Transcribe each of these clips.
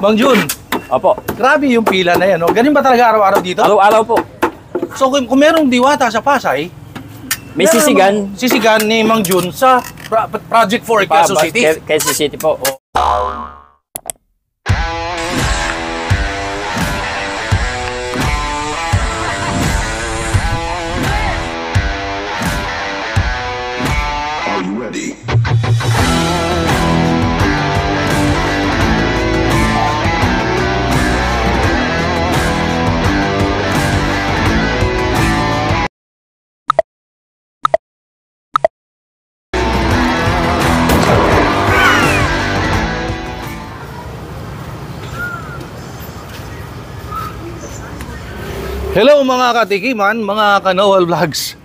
Mang Jun. Opo. Grabe yung pila na yan, no? Ganun ba talaga araw-araw dito? Araw-araw po. So kung merong diwata sa Pasay, May sisigan. Sisigan ni Mang Jun sa Project 4 Quezon City. Quezon City po. Are you ready? Hello mga katikiman, mga Kanowal Vlogs.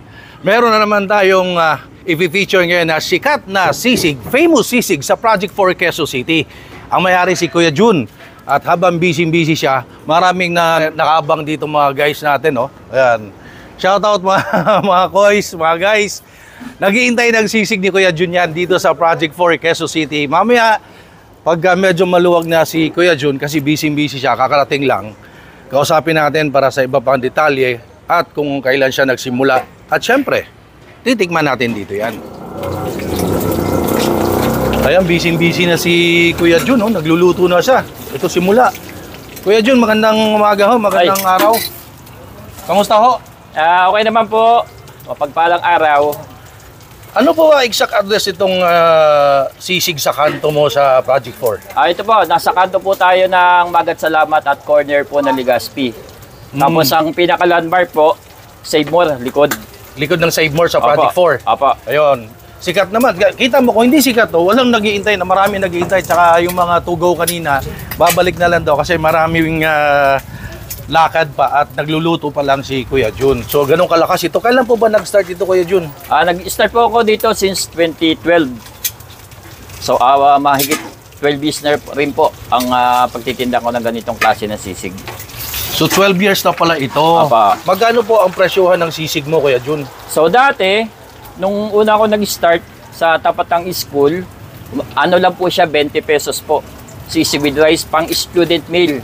Meron na naman tayong i-feature ngayon na sikat na sisig, famous sisig sa Project 4 Quezon City. Ang may-ari si Kuya Jun. At habang busy siya, maraming nakaabang dito mga guys natin, no? Ayan. Shoutout mga koys, mga guys. Naghihintay ng sisig ni Kuya Jun yan dito sa Project 4 Quezon City. Mamaya, pag medyo maluwag na si Kuya Jun, kasi busy siya, kakarating lang, kausapin natin para sa iba pang detalye at kung kailan siya nagsimula. At syempre, titikman natin dito yan. Ayan, busy na si Kuya Jun, oh. Nagluluto na siya. Ito simula. Kuya Jun, magandang umaga ho, magandang araw. Kamusta ho? Okay naman po. Mapagpalang araw. Ano po ba exact address itong sisig sa kanto mo sa Project 4? Ito po, nasa kanto po tayo ng Magat Salamat at corner po ng Legazpi. Tapos ang pinaka-landmark po, Save More, likod. Likod ng Save More sa Project 4? Opo. Ayun. Sikat naman. Kita mo, kung hindi sikat to, walang nag-iintay na marami nag-iintay. Tsaka yung mga to-go kanina, babalik na lang daw kasi maraming lakad pa at nagluluto pa lang si Kuya Jun. So, ganun kalakas ito. Kailan po ba nag-start ito, Kuya Jun? Nag-start po ako dito since 2012. So, mahigit 12 years na rin po ang pagtitinda ko ng ganitong klase ng sisig. So, 12 years na pala ito. Apa. Magkano po ang presyohan ng sisig mo, Kuya Jun? So, dati, nung una ako nag-start sa tapat ng school, ano lang po siya, 20 pesos po. Sisig with rice, pang student meal.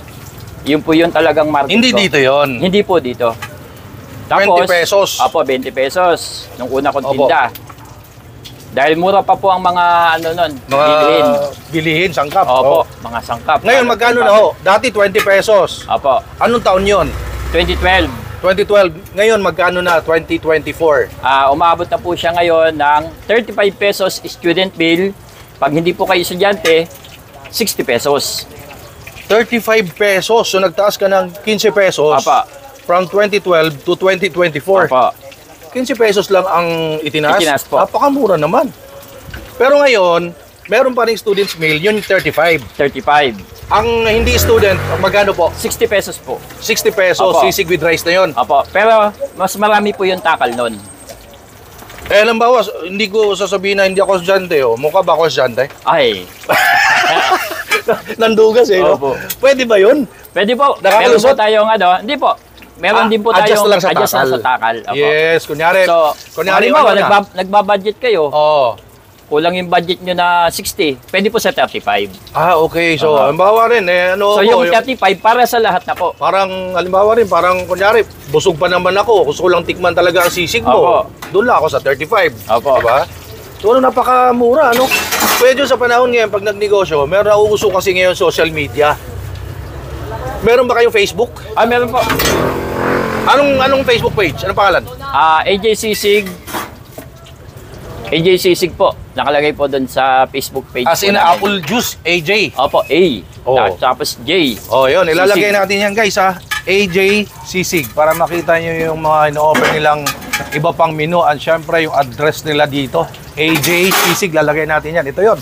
Yun po yun talagang market Hindi ko. Dito yon. Hindi po dito. 20 pesos. Apo, 20 pesos. Nung una kong tinda. Dahil mura pa po ang mga bilihin, sangkap. Opo, mga sangkap. Ngayon, magkano na ho? Dati 20 pesos. Apo. Anong taon yon? 2012. 2012. Ngayon, magkano na? 2024. Umabot na po siya ngayon ng 35 pesos student bill. Pag hindi po kayo estudyante, 60 pesos. 35 pesos. So, nagtaas ka ng 15 pesos. Apa. From 2012 to 2024. Apa. 15 pesos lang ang itinaas. Itinaas po. Napakamura naman. Pero ngayon, meron pa rin students meal, yun 35. 35. Ang hindi student, magkano po? 60 pesos po. 60 pesos, Opo. sisig with rice na yun. Apo. Pero mas marami po yung takal nun. Eh, halimbawa, hindi ko sasabihin na hindi ako estudyante, oh. Mukha ba ako estudyante? Ay. Nandugas eh, no? Opo. Pwede ba yun? Pwede po. Meron Nakakalusot? po tayong hindi po. Meron din po adjust tayong lang sa adjust takal. lang sa takal. Opo. Yes, kunyari. So, kunyari, halimbawa, ano na? nagbabudget kayo. Oo. Kulang yung budget nyo na 60. Pwede po sa 35. Okay. So, halimbawa rin, ano So, ako, yung 35 para sa lahat na po. parang, halimbawa rin, parang, kunyari, busog pa naman ako. Gusto ko lang tikman talaga ang sisig mo. Opo. Doon lang ako sa 35. Opo. Diba? So, napakamura, ano? Pwede sa panahon ngayon, pag nagnegosyo, meron na uuso kasi ngayon social media. Meron ba kayong Facebook? Meron po. Anong Facebook page? Anong pangalan? AJ Sisig. AJ Sisig po. Nakalagay po doon sa Facebook page. As in Apple Juice, AJ. Opo, A. Oh. Tapos J. Oh, yun. Ilalagay Sisig. natin yan, guys, ha? AJ Sisig. Para makita nyo yung mga ino-offer nilang iba pang menu. At syempre, yung address nila dito. AJ Sisig. Lalagay natin yan. Ito yun.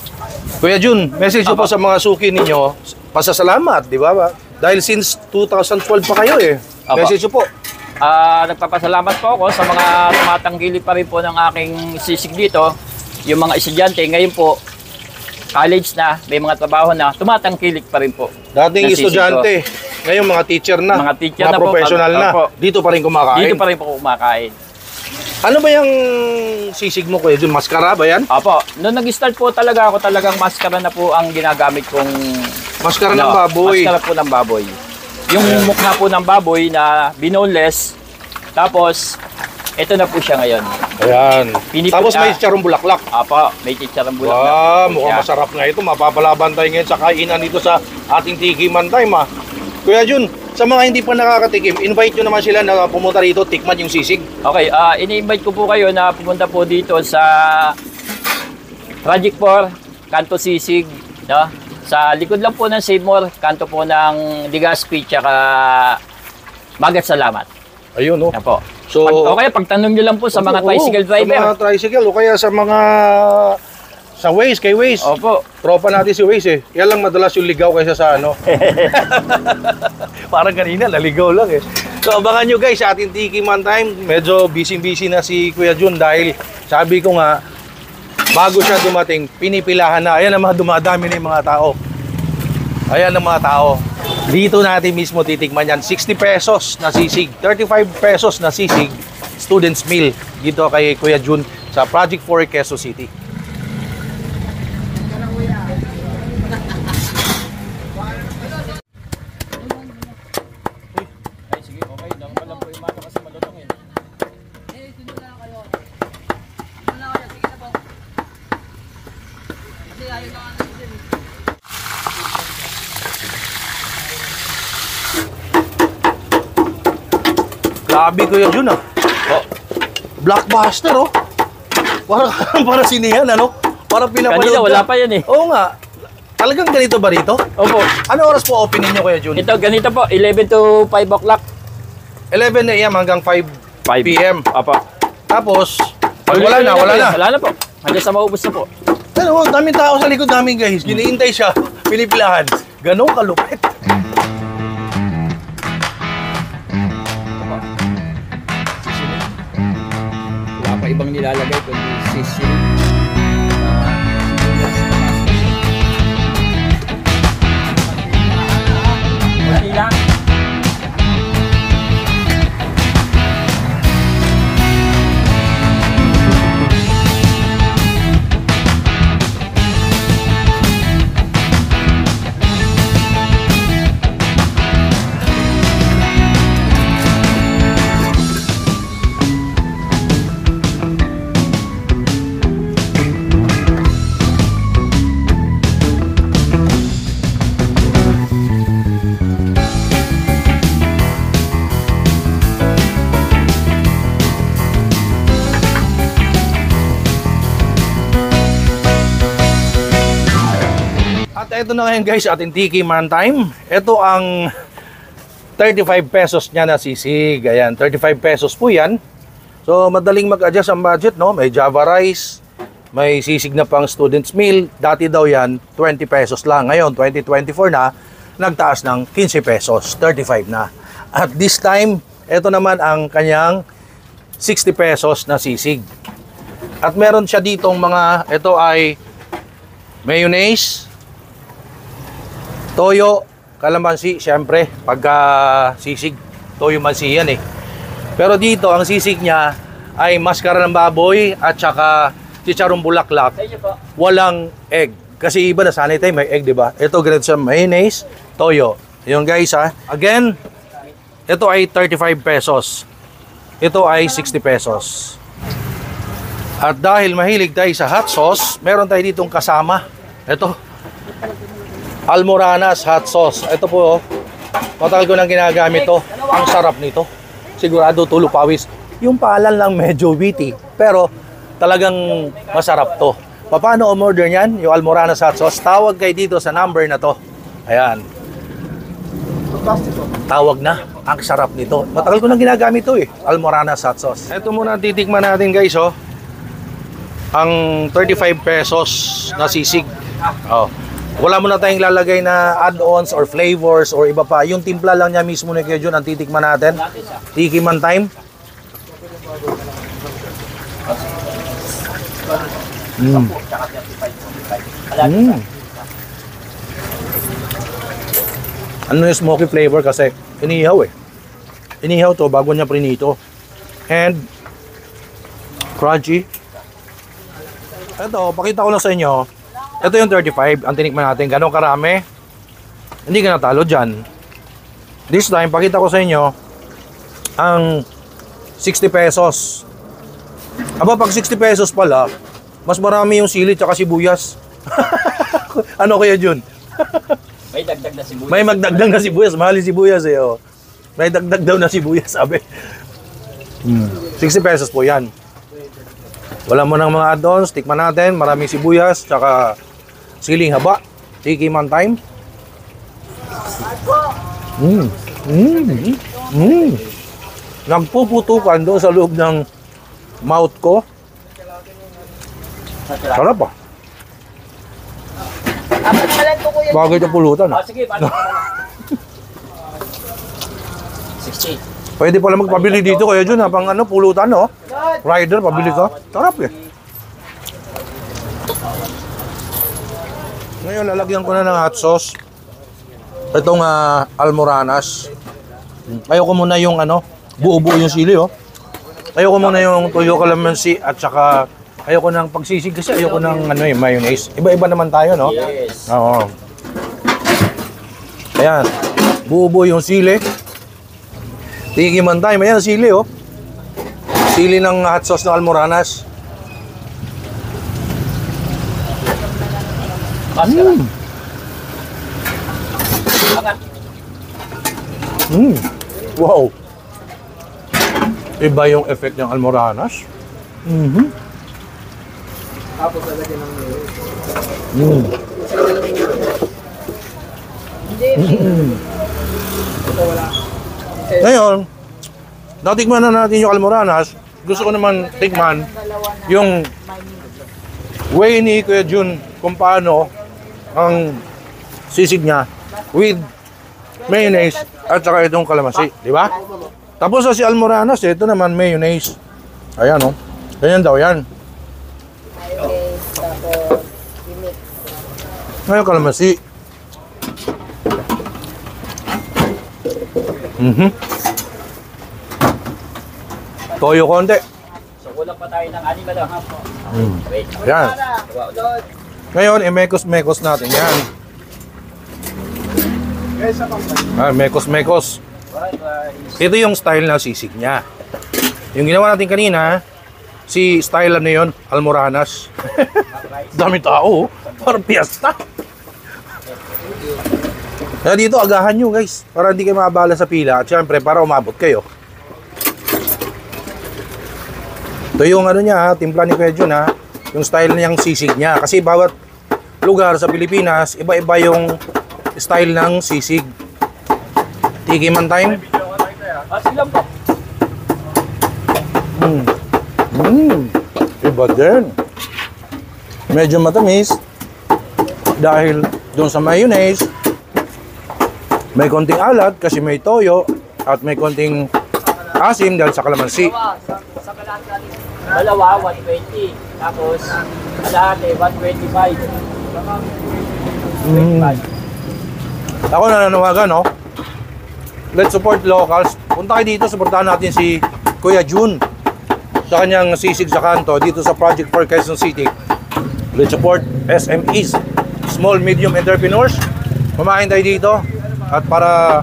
Kuya Jun, message po sa mga suki ninyo. Pasasalamat, di ba? Dahil since 2012 pa kayo, eh. Apa. Message po. Nagpapasalamat po ako sa mga tumatanggili pa rin po ng aking sisig dito. Yung mga estudyante, ngayon po, college na, may mga trabaho na, tumatangkilik pa rin po. Dating ng sisig estudyante, ngayon mga teacher na, Mga teacher na po, professional na, opo. dito pa rin kumakain. Dito pa rin po kumakain. Ano ba yung sisig mo, Kuya Jun? Maskara ba yan? Opo, noong nag-start po talaga ako, talagang maskara na po ang ginagamit kong Maskara ng baboy. Maskara po ng baboy. Yung mukha po ng baboy na binoneless, tapos ito na po siya ngayon. Ayan. Tapos may chicharong bulaklak. Apa, may chicharong bulaklak. Wow, mukhang masarap na ito. Mapapalaban tayo ngayon sa kainan dito sa ating Tikiman Time, ha. Kuya Jun, sa mga hindi pa nakakatikim, invite nyo naman sila na pumunta rito, tikman yung sisig. Okay, ini-invite ko po kayo na pumunta po dito sa Project 4, Kanto Sisig, no? Sa likod lang po ng Save More, kanto po ng Legazpi, tsaka Magat Salamat. Ayun, no? Yan po. So, okay, pagtanong nyo lang po sa mga tricycle driver. Sa mga tricycle, o kaya sa mga... Sa Waze, kay Waze. Opo. Tropa natin si Waze, eh. Yan lang madalas yung ligaw kaysa sa ano. Parang kanina, naligaw lang, eh. So, abangan nyo guys, sa ating Tikiman Time. Medyo busy-busy na si Kuya Jun dahil sabi ko nga, bago siya dumating, pinipilahan na. Ayan ang mga dumadami na yung mga tao. Ayan ang mga tao. Dito natin mismo titikman yan. 60 pesos na sisig. 35 pesos na sisig. Students meal. Dito kay Kuya Jun sa Project 4 Quezon City. Ay, sige, okay. Nang walang po yung mata kasi malutong eh. Grabe Kuya Jun, ah. Oh, Blockbuster, oh. Para sinihan, ano? Para pinapanood. kanina wala pa yan eh. Oo nga. Talagang ganito ba rito? Opo. Ano oras po open ninyo, Kuya Jun? Ito, ganito po. 11 to 5 o'clock. 11 a.m. hanggang 5 p.m. Apa. Tapos, pag wala na. Wala na po. Hanggang sa maubos na po. Ano, daming tao sa likod namin, guys. Giniintay siya. Pinipilahan. Ganong kalupit. Wala pa ibang nilalagay kundi sisig. Kunti lang. Ito na ngayon guys, ating Tikiman Time. Ito ang 35 pesos niya na sisig. Ayan, 35 pesos po yan. So, madaling mag-adjust ang budget, no? May Java rice, may sisig na pang student's meal. Dati daw yan, 20 pesos lang. Ngayon, 2024 na, nagtaas ng 15 pesos, 35 na. At this time, ito naman ang kanyang 60 pesos na sisig. At meron siya ditong mga, ito ay mayonnaise, toyo, kalamansi, syempre, pagka sisig, toyo mansi yan eh. Pero dito, ang sisig niya ay maskara ng baboy at saka chicharong bulaklak, walang egg. Kasi iba na sanay tayo, may egg, di ba? Ito, ganito siya, mayonnaise, toyo. Yun guys, ha. Again, ito ay 35 pesos. Ito ay 60 pesos. At dahil mahilig tayo sa hot sauce, meron tayo ditong kasama. Ito, Almoranas hot sauce. Ito po, matagal ko nang ginagamit to. Ang sarap nito. Sigurado tulo pawis. Yung paalan lang medyo witty, pero talagang masarap to. Paano umorder niyan? Yung Almoranas hot sauce. Tawag kayo dito sa number na to. Ayan. Tawag na. Ang sarap nito. Matagal ko nang ginagamit to eh. Almoranas hot sauce. Ito muna titikman natin guys, oh. Ang 35 pesos na sisig. Oh. Wala mo na tayong lalagay na add-ons or flavors or iba pa. Yung timpla lang niya mismo ni Kuya Jun ang titikman natin. Tikiman time. Ano yung smoky flavor kasi inihaw eh. Inihaw to bago niya prinito. And crunchy. Ito, pakita ko lang sa inyo. Ito yung 35, ang tinikman natin. Ganong karami? Hindi ka natalo dyan. This time, pakita ko sa inyo ang 60 pesos. Aba, pag 60 pesos pala, mas marami yung sili tsaka sibuyas. Ano kaya Jun? May dagdag na sibuyas. May magdagdag na sibuyas. Mahal yung sibuyas eh. Oh. May dagdag daw na sibuyas, sabi. 60 pesos po yan. Wala mo ng mga add-ons. Tikman natin. Maraming sibuyas. Tsaka siling haba. Tiki man time. Nagpuputukan doon sa loob ng mouth ko. Sarap ah. Bagay na pulutan ah. Sige, paano? 60. Pwede pala magpabili dito kaya Jun ha, pang ano, pulutan no? Rider, pabili ka. Sarap eh. Ngayon, lalagyan ko na ng hot sauce. Itong almoranas. Ayoko muna yung ano, buo-buo yung sili oh. Ayoko muna yung tuyo calamansi at saka ayoko ng pagsisig kasi ayoko ng ano eh, mayonnaise. Iba-iba naman tayo no? Yes. Oo. Ayan, buo-buo yung sili. Tigiman tayo. Ayan, sili oh. Sili ng hot sauce ng almoranas. Wow. Iba yung effect ng almoranas. Tapos lalagyan ng Ngayon, natikman na natin yung almoranas. Gusto ko naman tikman yung way ni Kuya Jun kung paano ang sisig niya with mayonnaise at saka itong kalamansi, di ba? Tapos sa si almoranas, ito naman mayonnaise. Ayan oh. Ganyan daw yan. Mayonnaise, tapos i-mix. Ngayon kalamansi. Toyo konti. So, kulang pa tayo ng animal. Wait. Ayan. Ngayon, i-mekos-mekos natin yan. Mekos-mekos. Ito yung style na sisig niya. Yung ginawa natin kanina, si style ano yun, almoranas. Dami tao, parang piyesta. Kaya dito, agahan nyo guys, para hindi kayo maabala sa pila. At syempre, para umabot kayo. Ito yung ano niya, ha, timpla ni Kuya Jun, ha, yung style niyang sisig niya. Kasi bawat lugar sa Pilipinas, iba-iba yung style ng sisig. Tiki man time. Sige lang po. Iba din. Medyo matamis. Dahil doon sa mayonnaise, may konting alat kasi may toyo at may konting asim dahil sa kalamansi. Dalawa, 120. Tapos, alahati, 125. Ako nananawagan, no? Let's support locals. Punta kayo dito, supportahan natin si Kuya Jun sa kanyang sisig sa kanto dito sa Project for Quezon City. Let's support SMEs, small medium entrepreneurs. Kumain tayo dito at para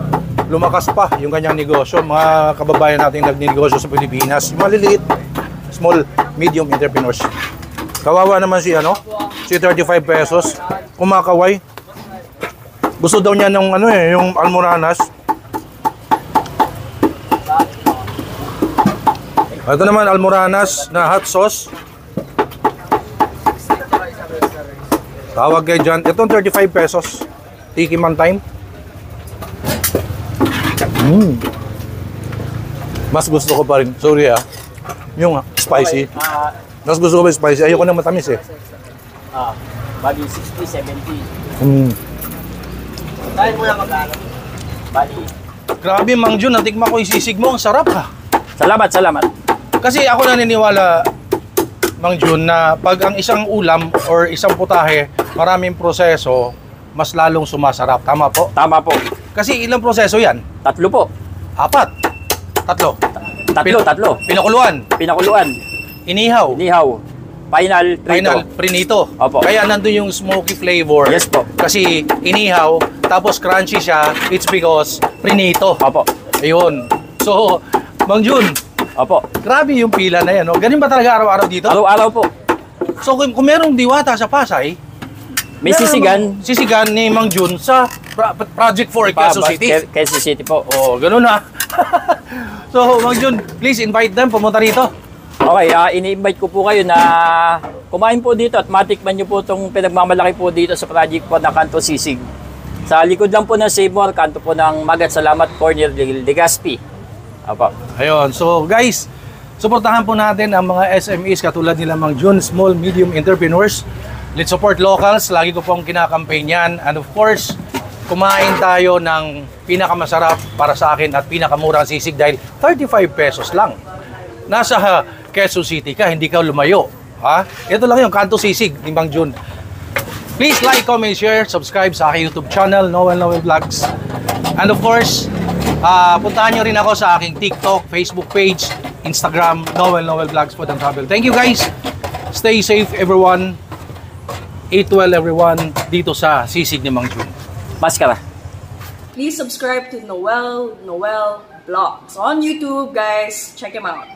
lumakas pa yung kanyang negosyo, mga kababayan natin nagnegosyo sa Pilipinas, yung maliliit, small medium entrepreneurs. Kawawa naman si ano, si 35 pesos, kumakaway. Gusto daw niya ng ano eh, yung almoranas. Ito naman almoranas na hot sauce. Tawag kayo dyan. Itong 35 pesos. Tiki man time. Mas gusto ko pa rin. Sorry ah. Yung spicy. Mas gusto ko pa yung spicy. Ayoko na matamis eh. Bali 60, 70. Dahil mo na mag-ano. Bali. Grabe Mang Jun, natikman ko yung sisig mo. Ang sarap ha. Salamat, salamat. Kasi ako naniniwala, Mang Jun, na pag ang isang ulam or isang putahe, maraming proseso, mas lalong sumasarap. Tama po? Tama po. Kasi ilang proseso yan? 3 po. 4. 3. Tatlo. Pinakuluan. Pinakuluan. Inihaw. Inihaw. Final, Final, prito. prinito. Opo. Kaya nandun yung smoky flavor. Yes po. Kasi inihaw, tapos crunchy siya, it's because prinito. Opo. Ayun. So, Mang Jun, Opo. grabe yung pila na yan. No? Ganun ba talaga araw-araw dito? Araw-araw po. So, kung merong diwata sa Pasay, May meron sisigan. namang sisigan ni Mang Jun sa Project for Quezon City. Quezon City po. Oh, ganun na. So, Mang Jun, please invite them pumunta rito. Okay, ini-invite ko po kayo na kumain po dito at matikman nyo po itong pinagmamalaki po dito sa project po na Kanto Sisig. Sa likod lang po ng Save More, kanto po ng Magat Salamat Corner Legazpi. Opo. Ayun. So, guys, suportahan po natin ang mga SMEs katulad nila Mang Jun, small, medium entrepreneurs. Let's support locals. Lagi ko pong kinakampaign yan. And of course, kumain tayo ng pinakamasarap para sa akin at pinakamurang sisig dahil 35 pesos lang. Nasa Quezon City ka, hindi ka lumayo. Ha? Ito lang yung Kanto Sisig ni Mang Jun. Please like, comment, share, subscribe sa aking YouTube channel, Noel Vlogs. And of course, puntahan nyo rin ako sa aking TikTok, Facebook page, Instagram, Noel Vlogs Food and Travel. Thank you guys. Stay safe everyone. Eat well everyone dito sa Sisig ni Mang Jun. Maskara. Please subscribe to Noel Vlogs on YouTube, guys. Check him out.